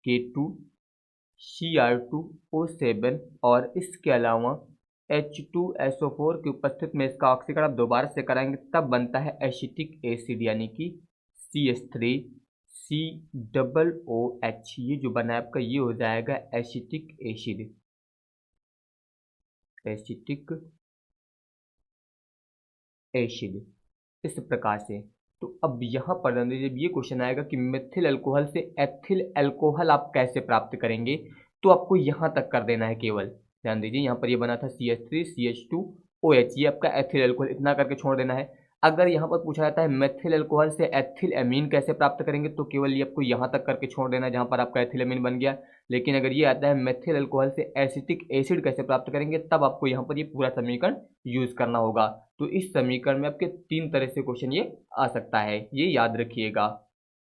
K2Cr2O7, और इसके अलावा H2SO4 की उपस्थिति में इसका ऑक्सीकरण आप दोबारा से कराएंगे, तब बनता है एसिटिक एसिड यानी कि CH3COOH, ये जो बना है आपका ये हो जाएगा एसिटिक एसिड, एसिटिक एसिड इस प्रकार से। तो अब यहाँ पर जब ये क्वेश्चन आएगा कि मेथिल अल्कोहल से एथिल अल्कोहल आप कैसे प्राप्त करेंगे, तो आपको यहाँ तक कर देना है केवल। ध्यान दीजिए यहाँ पर ये बना था CH3CH2OH, ये आपका एथिल अल्कोहल, इतना करके छोड़ देना है। अगर यहाँ पर पूछा जाता है मेथिल अल्कोहल से एथिल एमीन कैसे प्राप्त करेंगे, तो केवल ये आपको यहाँ तक करके छोड़ देना है जहाँ पर आपका एथिल एमीन बन गया। लेकिन अगर ये आता है मेथिल अल्कोहल से एसिटिक एसिड कैसे प्राप्त करेंगे, तब आपको यहाँ पर ये पूरा समीकरण यूज करना होगा। तो इस समीकरण में आपके 3 तरह से क्वेश्चन ये आ सकता है, ये याद रखिएगा।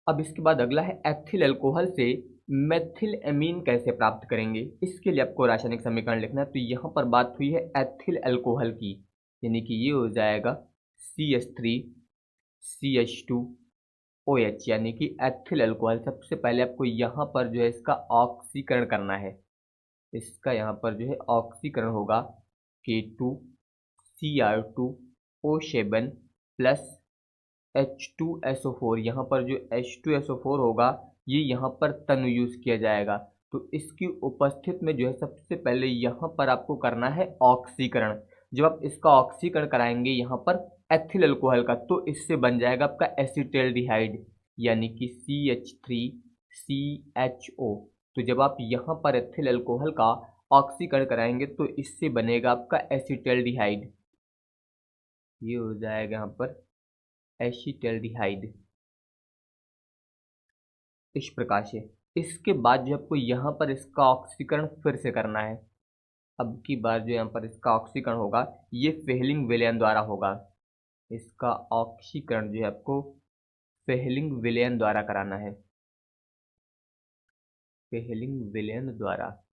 अब इसके बाद अगला है एथिल अल्कोहल से मेथिल एमीन कैसे प्राप्त करेंगे। इसके लिए आपको रासायनिक समीकरण लिखना है। तो यहाँ पर बात हुई है एथिल अल्कोहल की, यानी कि ये हो जाएगा CH3CH2OH यानी कि एथिल अल्कोहल। सबसे पहले आपको यहाँ पर जो है इसका ऑक्सीकरण करना है। इसका यहाँ पर जो है ऑक्सीकरण होगा K2Cr2O7 प्लस H2SO4। यहाँ पर जो H2SO4 होगा ये यहाँ पर तनु यूज किया जाएगा। तो इसकी उपस्थिति में जो है सबसे पहले यहाँ पर आपको करना है ऑक्सीकरण। जब आप इसका ऑक्सीकरण कराएंगे यहाँ पर एथिल अल्कोहल का, तो इससे बन जाएगा आपका एसिटल्डिहाइड यानी कि CH3CHO। तो जब आप यहाँ पर एथिल अल्कोहल का ऑक्सीकरण कराएंगे तो इससे बनेगा आपका एसिटल्डिहाइड, ये हो जाएगा यहाँ पर एसिटल्डिहाइड इस प्रकार से। इसके बाद जो आपको यहाँ पर इसका ऑक्सीकरण फिर से करना है। अब की बार जो यहाँ पर इसका ऑक्सीकरण होगा ये फेहलिंग विलयन द्वारा होगा। इसका ऑक्सीकरण जो है आपको फेहलिंग विलयन द्वारा कराना है, फेहलिंग विलयन द्वारा।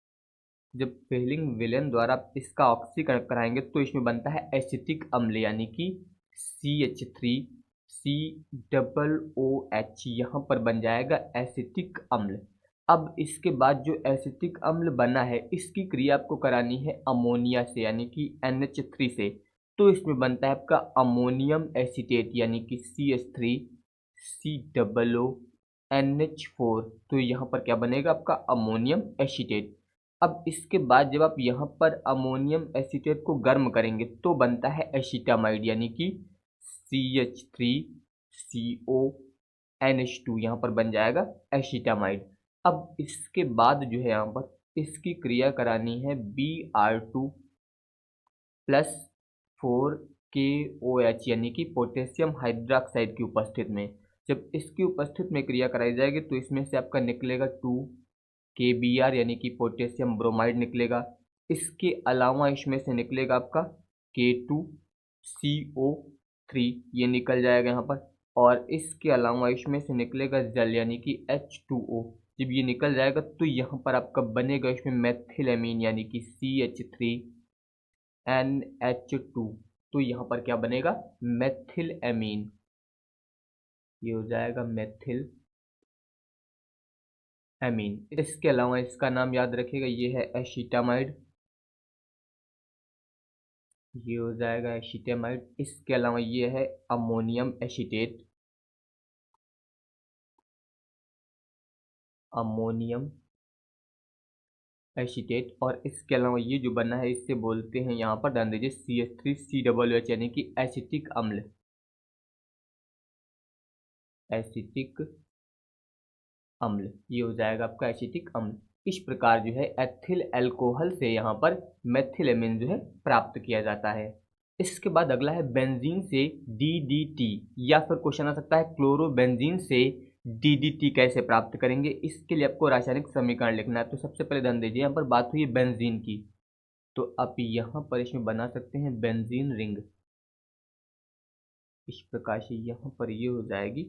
जब फेहलिंग विलयन द्वारा इसका ऑक्सीकरण कराएंगे तो इसमें बनता है एसिटिक अम्ल यानी कि CH3 COOH यहाँ पर बन जाएगा एसिटिक अम्ल। अब इसके बाद जो एसिटिक अम्ल बना है इसकी क्रिया आपको करानी है अमोनिया से यानी कि NH3 से। तो इसमें बनता है आपका अमोनियम एसीटेट यानी कि CH3COONH4। तो यहाँ पर क्या बनेगा आपका अमोनियम एसीटेट। अब इसके बाद जब आप यहाँ पर अमोनियम एसीटेट को गर्म करेंगे तो बनता है एसीटामाइड यानी कि CH3CONH2 यहाँ पर बन जाएगा एसीटामाइड। अब इसके बाद जो है यहाँ पर इसकी क्रिया करानी है Br2+4KOH यानी कि पोटेशियम हाइड्रोक्साइड की उपस्थिति में। जब इसकी उपस्थिति में क्रिया कराई जाएगी तो इसमें से आपका निकलेगा 2KBr यानी कि पोटेशियम ब्रोमाइड निकलेगा। इसके अलावा इसमें से निकलेगा आपका K2CO3 ये निकल जाएगा यहाँ पर। और इसके अलावा इसमें से निकलेगा जल यानी कि H2O। जब ये निकल जाएगा तो यहाँ पर आपका बनेगा इसमें मेथिलएमीन यानी कि CH3NH2। तो यहाँ पर क्या बनेगा मेथिलएमीन, ये हो जाएगा मेथिल एमीन। इसके अलावा इसका नाम याद रखिएगा ये है एसीटामाइड, ये हो जाएगा एसीटामाइड। इसके अलावा ये है अमोनियम एसीटेट, अमोनियम एसीटेट। और इसके अलावा ये जो बना है इसे बोलते हैं यहाँ पर ध्यान दीजिए CH3COOH यानी कि एसिटिक अम्ल, एसिटिक अम्ल। ये हो जाएगा आपका एसिटिक अम्ल। इस प्रकार जो है एथिल अल्कोहल से यहाँ पर मेथिलएमीन जो है प्राप्त किया जाता है। इसके बाद अगला है बेंजीन से DDT, या फिर क्वेश्चन आ सकता है क्लोरोबेंजीन से DDT कैसे प्राप्त करेंगे। इसके लिए आपको रासायनिक समीकरण लिखना है। तो सबसे पहले ध्यान दीजिए यहाँ पर बात हुई है बेंजीन की, तो आप यहाँ पर इसमें बना सकते हैं बेंजीन रिंग। इस प्रकार से यहाँ पर ये हो जाएगी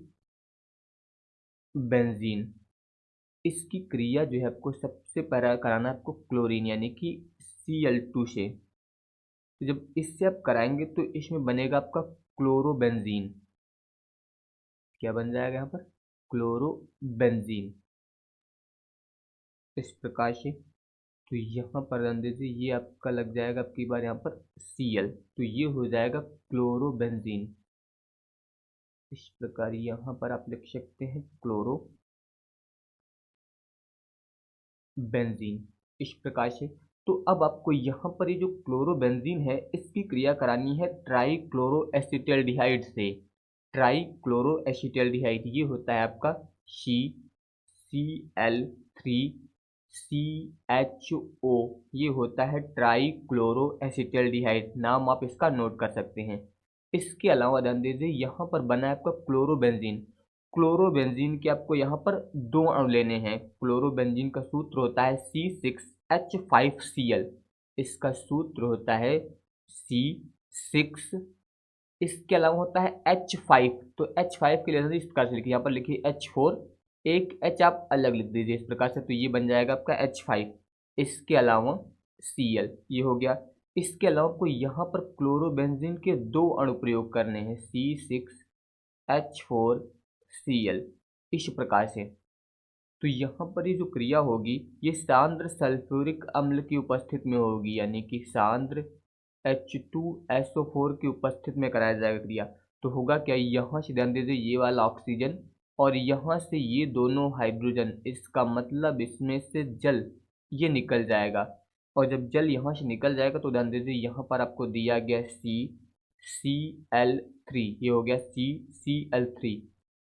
बेंजीन। इसकी क्रिया जो है आपको सबसे पहला कराना है आपको क्लोरीन यानी कि Cl2 से। तो जब इससे आप कराएंगे तो इसमें बनेगा आपका क्लोरोबेंजीन। क्या बन जाएगा यहाँ पर क्लोरोबेंजीन, इस प्रकार से। तो यहाँ पर ध्यान दीजिए ये आपका लग जाएगा आपकी बार यहाँ पर Cl, तो ये हो जाएगा क्लोरोबेंजीन। इस प्रकार यहाँ पर आप लिख सकते हैं क्लोरोबेंजीन इस प्रकार से। तो अब आपको यहाँ पर ये जो क्लोरोबेंजीन है इसकी क्रिया करानी है ट्राईक्लोरोएसिटल्डिहाइड से। ट्राईक्लोरोएसिटल्डिहाइड ये होता है आपका CCl3CHO, ये होता है ट्राईक्लोरोएसिटल्डिहाइड, नाम आप इसका नोट कर सकते हैं। इसके अलावा ध्यान दीजिए यहाँ पर बना है आपका क्लोरोबेंजीन। क्लोरोबेंजीन के आपको यहाँ पर दो अणु लेने हैं। क्लोरोबेंजीन का सूत्र होता है C6H5Cl, इसका सूत्र होता है C6। इसके अलावा होता है H5, तो H5 के लिए इस प्रकार से लिखिए, यहाँ पर लिखिए H4, एक H आप अलग लिख दीजिए इस प्रकार से, तो ये बन जाएगा आपका H5। इसके अलावा Cl ये हो गया। इसके अलावा आपको यहाँ पर क्लोरोबेंजीन के दो अणु प्रयोग करने हैं C6H4Cl इस प्रकार से। तो यहाँ पर ये जो क्रिया होगी ये सांद्र सल्फ्यूरिक अम्ल की उपस्थिति में होगी यानी कि सांद्र H2SO4 की उपस्थिति में कराया जाएगा क्रिया। तो होगा क्या, यहाँ से ध्यान दीजिए ये वाला ऑक्सीजन और यहाँ से ये दोनों हाइड्रोजन, इसका मतलब इसमें से जल ये निकल जाएगा। और जब जल यहाँ से निकल जाएगा तो ध्यान दीजिए यहाँ पर आपको दिया गया CCl3, ये हो गया CCl3।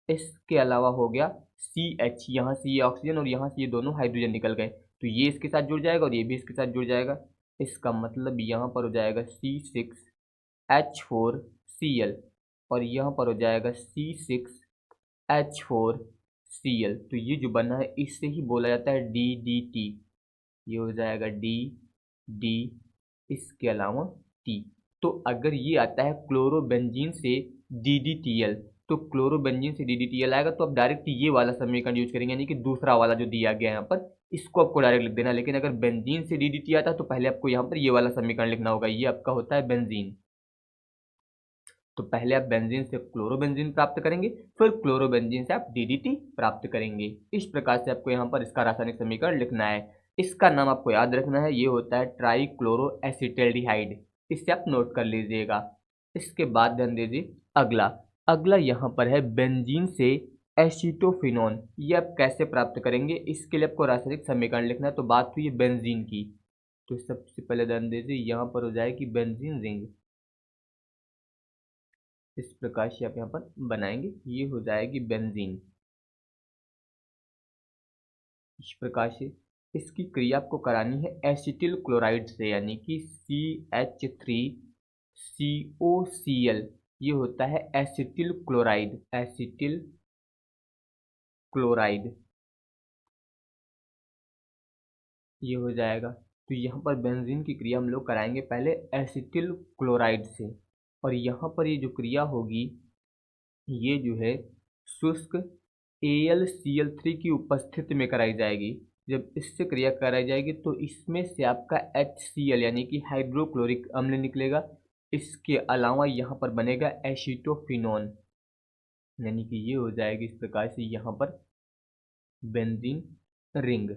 इसके अलावा हो गया CH, यहाँ से ये ऑक्सीजन और यहाँ से ये दोनों हाइड्रोजन निकल गए, तो ये इसके साथ जुड़ जाएगा और ये भी इसके साथ जुड़ जाएगा। इसका मतलब यहाँ पर हो जाएगा C6H4Cl और यहाँ पर हो जाएगा C6H4Cl। तो ये जो बना है इससे ही बोला जाता है DDT, ये हो जाएगा D, इसके अलावा T। तो अगर ये आता है क्लोरोबेंजीन से DDTL, तो क्लोरोबेंजीन से DDTL आएगा तो आप डायरेक्ट ये वाला समीकरण यूज करेंगे यानी कि दूसरा वाला जो दिया गया है यहाँ पर, इसको आपको डायरेक्ट लिख देना। लेकिन अगर बेंजीन से DDT आता है तो पहले आपको यहाँ पर ये वाला समीकरण लिखना होगा, ये आपका होता है बेंजीन। तो पहले आप बेंजीन से क्लोरोबेंजीन प्राप्त करेंगे, फिर क्लोरोबेंजीन से आप डीडीटी प्राप्त करेंगे। इस प्रकार से आपको यहाँ पर इसका रासायनिक समीकरण लिखना है। इसका नाम आपको याद रखना है, ये होता है ट्राईक्लोरोएसिटल्डिहाइड। इससे आप नोट कर लीजिएगा। इसके बाद ध्यान दीजिए अगला अगला यहाँ पर है बेंजीन से एसीटोफिनोन। ये आप कैसे प्राप्त करेंगे, इसके लिए आपको रासायनिक समीकरण लिखना है। तो बात हुई है बेंजीन की, तो सबसे पहले ध्यान दीजिए यहाँ पर हो जाएगी बेंजीन रिंग। इस प्रकार से आप यहाँ पर बनाएंगे, ये हो जाएगी बेंजीन। इस प्रकार से इसकी क्रिया आपको करानी है एसिटिल क्लोराइड से, यानी कि CH3COCl। ये होता है एसिटिल क्लोराइड, एसिटिल क्लोराइड ये हो जाएगा। तो यहाँ पर बेंजीन की क्रिया हम लोग कराएंगे पहले एसिटिल क्लोराइड से, और यहाँ पर ये जो क्रिया होगी ये जो है शुष्क AlCl3 की उपस्थिति में कराई जाएगी। जब इससे क्रिया कराई जाएगी तो इसमें से आपका HCl यानी कि हाइड्रोक्लोरिक अम्ल निकलेगा। इसके अलावा यहाँ पर बनेगा एसीटोफिनोन, यानी कि ये हो जाएगी इस प्रकार से यहाँ पर बेंजीन रिंग।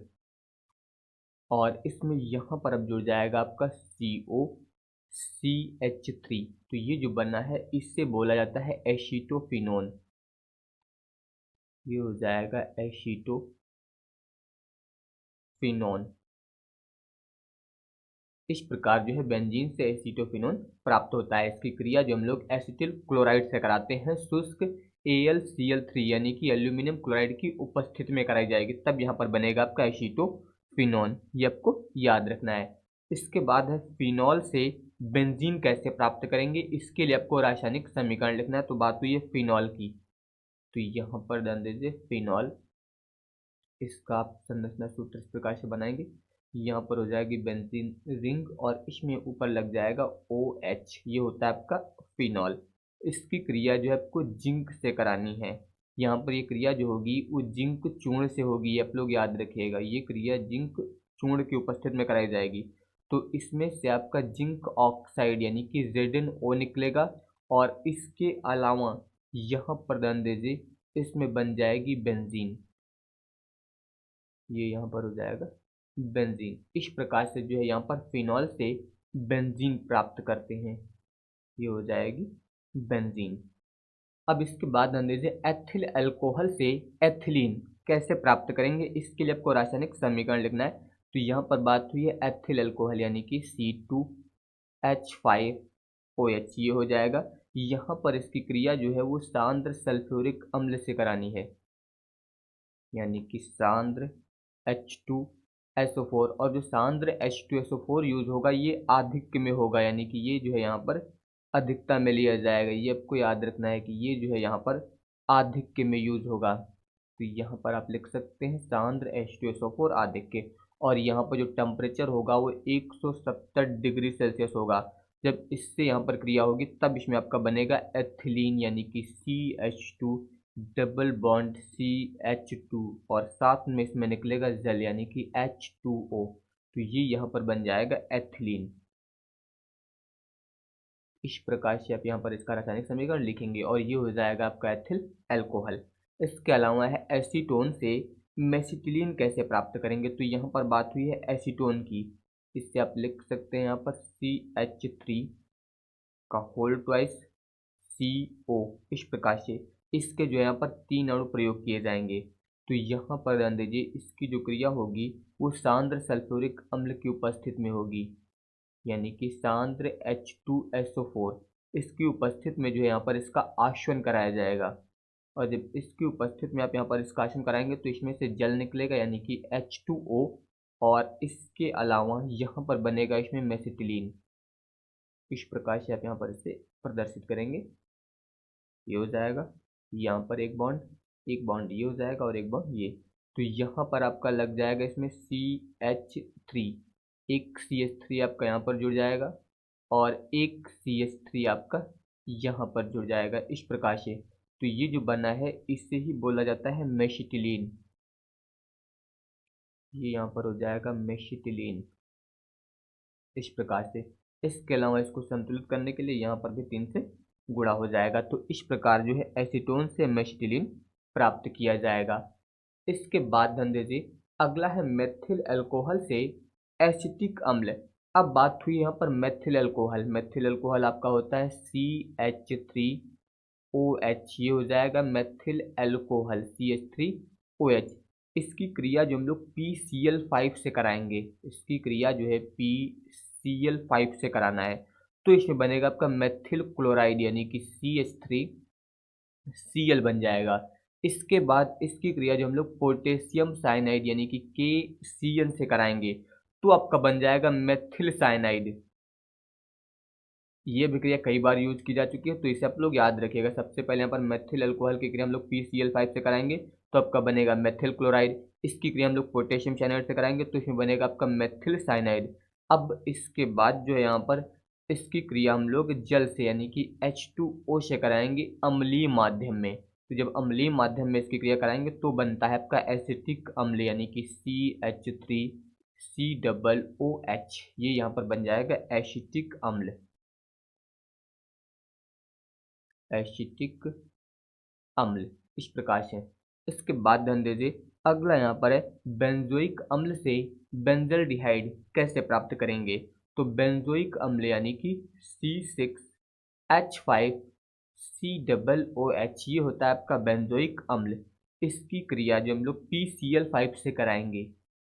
और इसमें यहाँ पर अब जुड़ जाएगा आपका COCH3। तो ये जो बना है इससे बोला जाता है एसीटोफिनोन। ये हो जाएगा एसीटोफिनोन। इस प्रकार जो है बेंजीन से एसीटोफिनोन प्राप्त होता है। इसकी क्रिया जो हम लोग एसिटिल क्लोराइड से कराते हैं शुष्क AlCl3 यानी कि एल्यूमिनियम क्लोराइड की उपस्थिति में कराई जाएगी, तब यहाँ पर बनेगा आपका एसीटोफिनोन। ये आपको याद रखना है। इसके बाद है फिनॉल से बेंजीन कैसे प्राप्त करेंगे, इसके लिए आपको रासायनिक समीकरण लिखना है। तो बात हुई है फिनॉल की, तो यहाँ पर ध्यान दीजिए फिनॉल। इसका आप संरचना सूत्र इस प्रकार से बनाएंगे, यहाँ पर हो जाएगी बेंजीन रिंग और इसमें ऊपर लग जाएगा OH। ये होता है आपका फिनॉल। इसकी क्रिया जो है आपको जिंक से करानी है। यहाँ पर ये क्रिया जो होगी वो जिंक चूर्ण से होगी, आप लोग याद रखिएगा। ये क्रिया जिंक चूर्ण की उपस्थिति में कराई जाएगी। तो इसमें से आपका जिंक ऑक्साइड यानी कि ZnO निकलेगा, और इसके अलावा यहाँ पर ध्यान दीजिए इसमें बन जाएगी बेंजीन। ये यहाँ पर हो जाएगा बेंजीन। इस प्रकार से जो है यहाँ पर फिनॉल से बेंजीन प्राप्त करते हैं, ये हो जाएगी बेंजीन। अब इसके बाद ध्यान दीजिए एथिल अल्कोहल से एथिलीन कैसे प्राप्त करेंगे, इसके लिए आपको रासायनिक समीकरण लिखना है। तो यहाँ पर बात हुई है एथिल अल्कोहल यानी कि C2H5OH। ये हो जाएगा। यहाँ पर इसकी क्रिया जो है वो सांद्र सल्फ्यूरिक अम्ल से करानी है, यानी कि सांद्र H2SO4। और जो सांद्र H2SO4 यूज होगा ये आधिक्य में होगा, यानी कि ये जो है यहाँ पर अधिकता में लिया जाएगा। ये आपको याद रखना है कि ये जो है यहाँ पर आधिक्य में यूज होगा। तो यहाँ पर आप लिख सकते हैं सांद्र H2SO4 आधिक्य। और यहाँ पर जो टेम्परेचर होगा वो 170 डिग्री सेल्सियस होगा। जब इससे यहाँ पर क्रिया होगी तब इसमें आपका बनेगा एथिलीन, यानी कि CH2 डबल बॉन्ड CH2, और साथ में इसमें निकलेगा जल यानी कि H2O। तो ये यहाँ पर बन जाएगा एथिलीन। इस प्रकार से आप यहाँ पर इसका रासायनिक समीकरण लिखेंगे और ये हो जाएगा आपका एथिल अल्कोहल। इसके अलावा है एसीटोन से मेसिटिलीन कैसे प्राप्त करेंगे, तो यहाँ पर बात हुई है एसीटोन की। इससे आप लिख सकते हैं यहाँ पर CH3 का होल ट्वाइस CO। इस प्रकार से इसके जो है यहाँ पर 3 अणु प्रयोग किए जाएंगे। तो यहाँ पर ध्यान दीजिए इसकी जो क्रिया होगी वो सांद्र सल्फ्यूरिक अम्ल की उपस्थिति में होगी, यानी कि सांद्र H2SO4। इसकी उपस्थिति में जो है यहाँ पर इसका आश्वन कराया जाएगा। और जब इसकी उपस्थिति में आप यहाँ पर इसका आश्वन कराएंगे तो इसमें से जल निकलेगा, यानी कि H2O। और इसके अलावा यहाँ पर बनेगा इसमें मेसिटिलीन। इस प्रकार से आप यहाँ पर इसे प्रदर्शित करेंगे, ये हो जाएगा। यहाँ पर एक बॉन्ड ये हो जाएगा और एक बॉन्ड ये। तो यहाँ पर आपका लग जाएगा इसमें CH3, एक CH3 आपका यहाँ पर जुड़ जाएगा और एक CH3 आपका यहाँ पर जुड़ जाएगा इस प्रकार से। तो ये जो बना है इससे ही बोला जाता है मेसिटिलीन। ये यहाँ पर हो जाएगा मेसिटिलीन इस प्रकार से। इसके अलावा इसको संतुलित करने के लिए यहाँ पर भी 3 से गुणा हो जाएगा। तो इस प्रकार जो है एसीटोन से मेथिलीन प्राप्त किया जाएगा। इसके बाद ध्यान दीजिए, अगला है मेथिल अल्कोहल से एसिटिक अम्ल। अब बात हुई यहाँ पर मेथिल अल्कोहल। मेथिल अल्कोहल आपका होता है CH3OH, ये हो जाएगा मेथिल अल्कोहल CH3OH। इसकी क्रिया जो हम लोग PCl5 से कराएंगे, इसकी क्रिया जो है PCl5 से कराना है, तो इसमें बनेगा आपका मेथिल क्लोराइड यानी कि CH3Cl बन जाएगा। इसके बाद इसकी क्रिया जो हम लोग पोटेशियम साइनाइड यानी कि KCN से कराएंगे, तो आपका बन जाएगा मेथिल साइनाइड। ये भी क्रिया कई बार यूज की जा चुकी है, तो इसे आप लोग याद रखिएगा। सबसे पहले यहाँ पर मेथिल अल्कोहल की क्रिया हम लोग PCl5 से कराएंगे, तो आपका बनेगा मेथिल क्लोराइड। इसकी क्रिया हम लोग पोटेशियम साइनाइड से कराएंगे, तो इसमें बनेगा आपका मेथिल साइनाइड। अब इसके बाद जो है यहाँ पर इसकी क्रिया हम लोग जल से यानी कि H2O से कराएंगे अम्लीय माध्यम में। तो जब अम्लीय माध्यम में इसकी क्रिया कराएंगे तो बनता है आपका एसिटिक अम्ल यानी कि CH3COOH। ये यहाँ पर बन जाएगा एसिटिक अम्ल, एसिटिक अम्ल इस प्रकार से। इसके बाद ध्यान दीजिए, अगला यहाँ पर है बेंजोइक अम्ल से बेंजल्डिहाइड कैसे प्राप्त करेंगे। तो बेंजोइक अम्ल यानी कि C6H5COOH, ये होता है आपका बेंजोइक अम्ल। इसकी क्रिया जो हम लोग PCl5 से कराएंगे,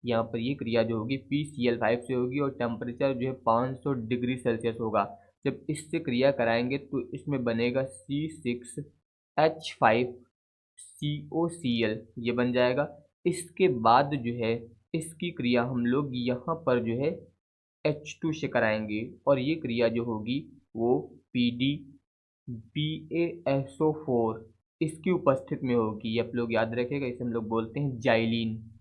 यहाँ पर ये क्रिया जो होगी PCl5 से होगी और टेम्परेचर जो है 500 डिग्री सेल्सियस होगा। जब इससे क्रिया कराएंगे तो इसमें बनेगा C6H5COCl, ये बन जाएगा। इसके बाद जो है इसकी क्रिया हम लोग यहाँ पर जो है H2 से कराएंगे और ये क्रिया जो होगी वो PDBaSO4 इसकी उपस्थिति में होगी। ये आप लोग याद रखेगा, इसे हम लोग बोलते हैं जाइलीन,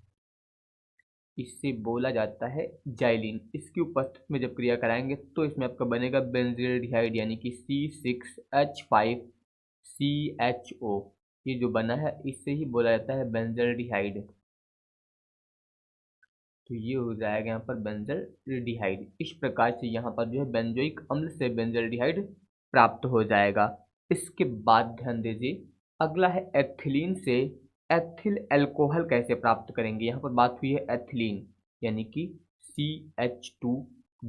इससे बोला जाता है जाइलीन। इसकी उपस्थिति में जब क्रिया कराएंगे तो इसमें आपका बनेगा बेंजल्डिहाइड यानी कि C6H5CHO। ये जो बना है इससे ही बोला जाता है बेंजल्डिहाइड। तो ये हो जाएगा यहाँ पर बेंजल्डिहाइड। इस प्रकार से यहाँ पर जो है बेंजोइक अम्ल से बेंजल्डिहाइड प्राप्त हो जाएगा। इसके बाद ध्यान दीजिए, अगला है एथिलीन से एथिल अल्कोहल कैसे प्राप्त करेंगे। यहाँ पर बात हुई है एथिलीन यानी कि CH2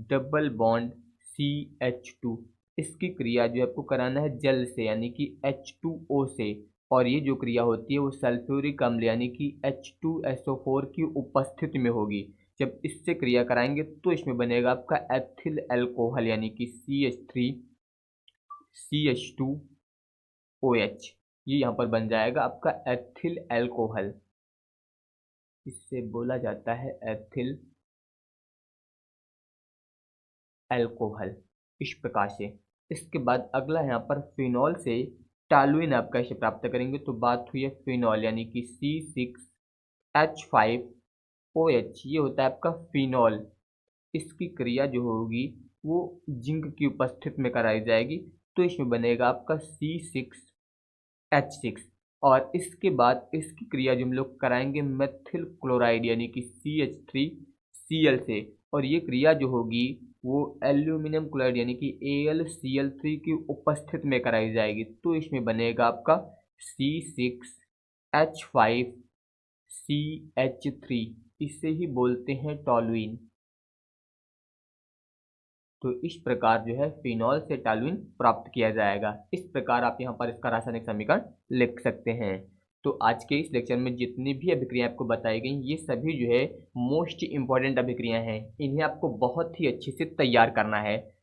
डबल बॉन्ड CH2। इसकी क्रिया जो आपको कराना है जल से यानी कि H2O से, और ये जो क्रिया होती है वो सल्फ्यूरिक अम्ल यानी कि H2SO4 की उपस्थिति में होगी। जब इससे क्रिया कराएंगे तो इसमें बनेगा आपका एथिल अल्कोहल यानी कि CH3CH2OH। ये यहाँ पर बन जाएगा आपका एथिल अल्कोहल, इससे बोला जाता है एथिल अल्कोहल इस प्रकार से। इसके बाद अगला यहाँ पर फिनॉल से टॉलुइन आप कैसे प्राप्त करेंगे। तो बात हुई है फिनॉल यानी कि C6H5OH, ये होता है आपका फिनॉल। इसकी क्रिया जो होगी वो जिंक की उपस्थिति में कराई जाएगी, तो इसमें बनेगा आपका C6H6। और इसके बाद इसकी क्रिया जो हम लोग कराएंगे मेथिल क्लोराइड यानी कि CH3Cl से, और ये क्रिया जो होगी वो एल्यूमिनियम क्लोराइड यानी कि AlCl3 की उपस्थिति में कराई जाएगी, तो इसमें बनेगा आपका C6H5CH3, इसे ही बोलते हैं टॉलुइन। तो इस प्रकार जो है फिनॉल से टॉलुइन प्राप्त किया जाएगा। इस प्रकार आप यहाँ पर इसका रासायनिक समीकरण लिख सकते हैं। तो आज के इस लेक्चर में जितनी भी अभिक्रियाएं आपको बताई गई, ये सभी जो है मोस्ट इम्पॉर्टेंट अभिक्रियाएं हैं। इन्हें आपको बहुत ही अच्छे से तैयार करना है।